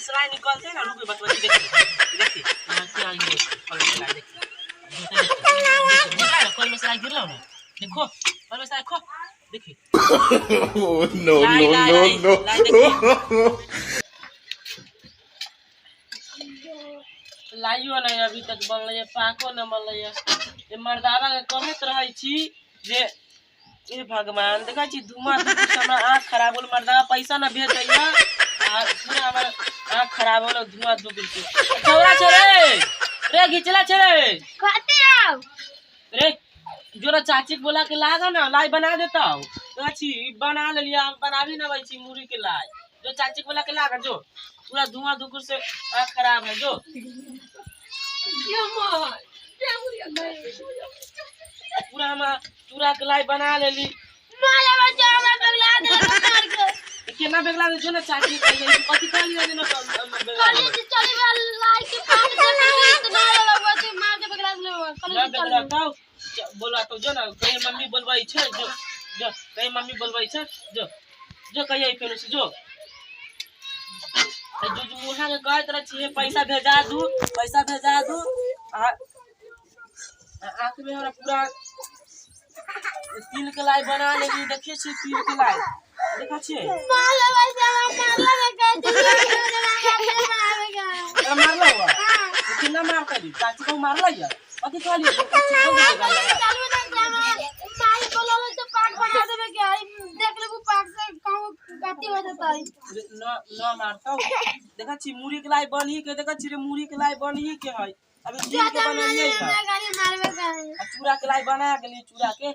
सलाई निकलते हैं ना रुक बस देखिए देखिए यहाँ क्या ये कल में सलाई देखिए कल में सलाई गिर रहा ना देखो कल में सलाई देखो देखिए नो नो नो नो लाइयो नहीं अभी तक बनल है पाको न बनल है ये मर्दावा के कहत रही छी जे ए भगवान देखा छी धुआं हमरा आँख खराब होल मर्दावा पैसा न भेज दैया आ पूरा हमर आँख खराब होल धुआं धुक के चौरा छे रे घिचला छे रे खाते आओ रे जोरा चाची बोला के लागा ना लाई बना देता हूं चाची बना ले लिया हम बनावी ना भाई छी मुरी के लाई जो चाची बोला के लागा जो पूरा धुआं धुकुर से आँख खराब है जो पूरा हम चूरा के लाई बना ले ली माला बच्चा हमरा बगला दे मार के केना बेगला जो ना चाची कथि खा लिया ना कॉलेज चली वाला लाई के पास से तो ना लगवा मार के बगला दे कॉलेज चली बोला तो जो ना कहीं मम्मी बोलवाई छे जो जो कहीं मम्मी बोलवाई छे जो जो कहिए फेरो से जो जो मुहा के कहत रह छी पैसा भेजा दू आँख में हमरा पूरा तिल के लाई बना लेली देखिए छी तिल के लाई देखा छी माला बच्चा मारला में कह दी मारला हुआ कितना मारता दी चाची को मारला या अति खाली चाची को देगा माई बोलो तो पाक बना देबे के देख लेबू पाक से कहूं काटी हो जाता है न मारता देखा छी मुरी के लाई बनी के देखा छी रे मुरी के लाई बनी के है अभी तिल के बनाइए है गाड़ी मारबे का चूड़ा के लाई बना के लिए चूड़ा के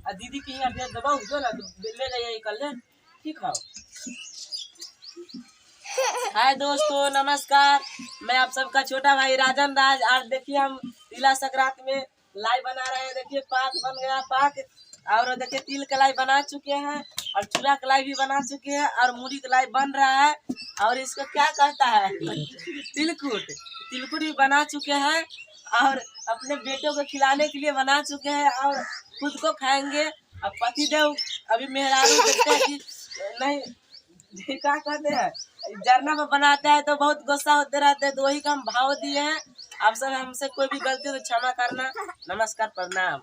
आ दीदी के यहाँ भेज दबाऊ जो ना ले जाइए कल ठीक है। हाय दोस्तों नमस्कार, मैं आप सबका छोटा भाई राजन राज। आज देखिए हम तिला संक्रांति में लाई बना रहे हैं। देखिए पाक बन गया पाक और देखिए तिल का लाई बना चुके हैं और चूड़ा का लाई भी बना चुके हैं और मूढ़ी का लाई बन रहा है और इसको क्या कहता है तिलकुट भी बना चुके हैं और अपने बेटों को खिलाने के लिए बना चुके हैं और खुद को खाएंगे। अब पतिदेव अभी मेहरारू देखते हैं कि नहीं क्या कहते हैं जरना में बनाते हैं तो बहुत गुस्सा होते रहते हैं, तो वही का हम भाव दिए हैं। आप सब हमसे कोई भी गलती तो क्षमा करना। नमस्कार प्रणाम।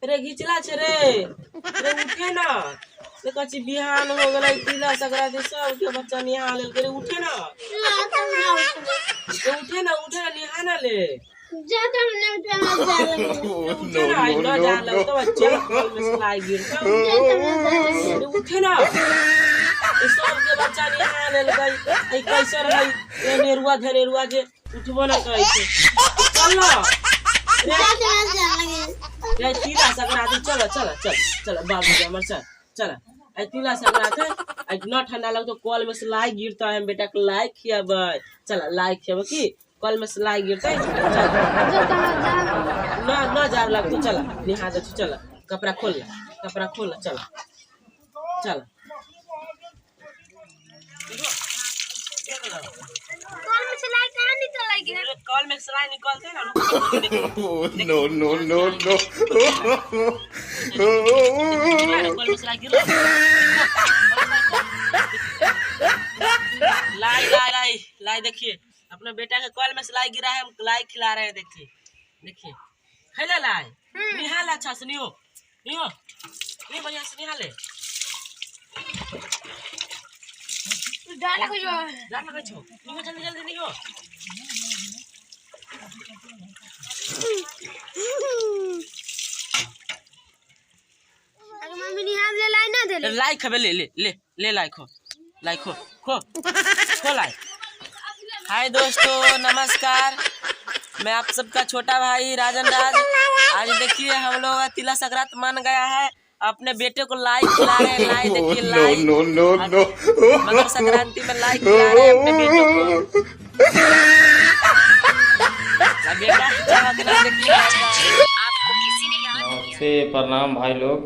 रे घिचला छे रे उठे ना देखा छी बिहान हो गले तिला संक्रांति सब के बच्चा निहा लेल करे उठे ना निहा ना ले जाता हमने उठे ना ना जा लग तो बच्चे में सलाई गिरता उठे ना सब के बच्चा निहा लेल गई ए कैसे रही ए नेरुआ धनेरुआ जे उठबो ना कहै छै चल ना रे तिला संक्रांति चल बाबू जी हमर चल आई तिला संक्रांति आज न ठंडा लग तो कल में से लाई गिरता है बेटा के लाई खियाबे चल लाई खियाबे की कल में से लाई गिरता है ना जार लग तो चल निहा दे चल कपड़ा खोल चल कल में सलाई निकलते ना नो नो नो नो कल में सलाई गिर लाई देखिए अपने बेटा के कल में सलाई गिरा है, हम लाई खिला रहे हैं। देखिए खैला लाई निहाल अच्छा से नियो नहीं बढ़िया से निहाले डाल को छो नियो जल्दी नियो अगर मम्मी निहाल ले लाई ना दे लाई खबे ले लाई खो लाई। हाय दोस्तों नमस्कार, मैं आप सबका छोटा भाई राजन राज। आज देखिए हम लोग तिला संक्रांति मन गया है, अपने बेटे को लाई खिला रहे हैं। लाई देखिए लाई मकर संक्रांति में लाई खिला रहे हैं अपने बेटे को। से प्रणाम भाई लोग,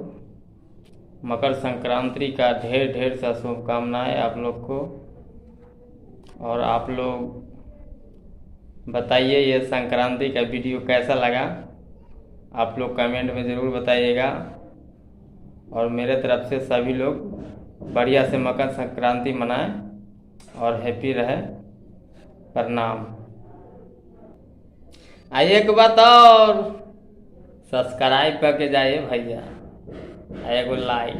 मकर संक्रांति का ढेर सा शुभकामनाएं आप लोग को। और आप लोग बताइए ये संक्रांति का वीडियो कैसा लगा, आप लोग कमेंट में ज़रूर बताइएगा। और मेरे तरफ से सभी लोग बढ़िया से मकर संक्रांति मनाएं और हैप्पी रहे। प्रणाम। आइए एक बात और, सब्सक्राइब करके जाइए भैया, एगो लाइक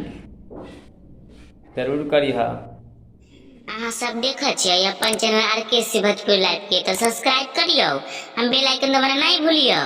जरूर करिए। अहाँ सब देखै छियै अपन चैनल RKC भोजपुरी लाइव के, तो सब्सक्राइब करियो, हम बेल आइकन दबाना नहीं भूलियो।